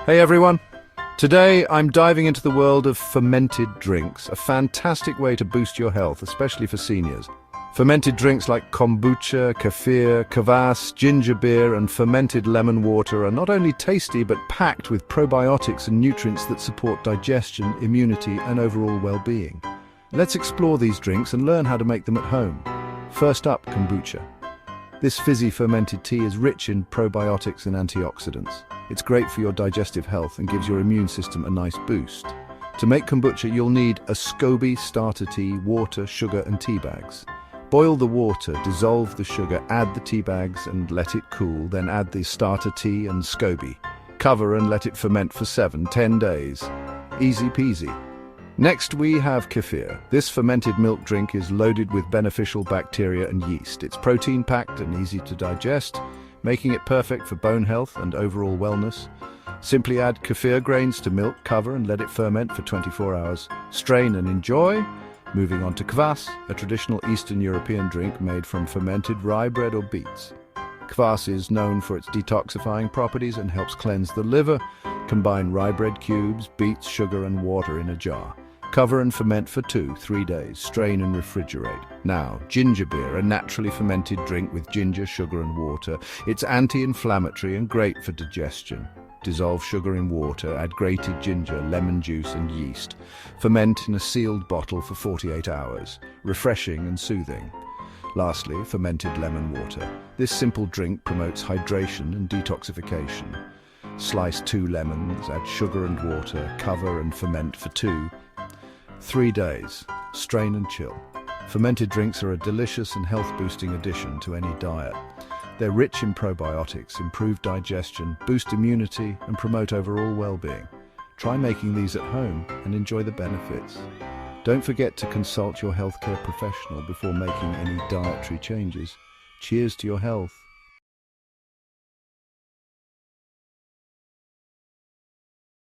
Hey everyone! Today I'm diving into the world of fermented drinks, a fantastic way to boost your health, especially for seniors. Fermented drinks like kombucha, kefir, kvass, ginger beer and fermented lemon water are not only tasty but packed with probiotics and nutrients that support digestion, immunity and overall well-being. Let's explore these drinks and learn how to make them at home. First up, kombucha. This fizzy fermented tea is rich in probiotics and antioxidants. It's great for your digestive health and gives your immune system a nice boost. To make kombucha, you'll need a SCOBY starter tea, water, sugar and tea bags. Boil the water, dissolve the sugar, add the tea bags and let it cool, then add the starter tea and SCOBY. Cover and let it ferment for 7-10 days. Easy peasy. Next we have kefir. This fermented milk drink is loaded with beneficial bacteria and yeast. It's protein-packed and easy to digest, making it perfect for bone health and overall wellness. Simply add kefir grains to milk, cover and let it ferment for 24 hours. Strain and enjoy. Moving on to kvass, a traditional Eastern European drink made from fermented rye bread or beets. Kvass is known for its detoxifying properties and helps cleanse the liver. Combine rye bread cubes, beets, sugar and water in a jar. Cover and ferment for 2-3 days. Strain and refrigerate. Now, ginger beer, a naturally fermented drink with ginger, sugar and water. It's anti-inflammatory and great for digestion. Dissolve sugar in water, add grated ginger, lemon juice and yeast. Ferment in a sealed bottle for 48 hours. Refreshing and soothing. Lastly, fermented lemon water. This simple drink promotes hydration and detoxification. Slice 2 lemons, add sugar and water, cover and ferment for 2-3 days. Strain and chill. Fermented drinks are a delicious and health-boosting addition to any diet. They're rich in probiotics, improve digestion, boost immunity and promote overall well-being. Try making these at home and enjoy the benefits. Don't forget to consult your healthcare professional before making any dietary changes. Cheers to your health.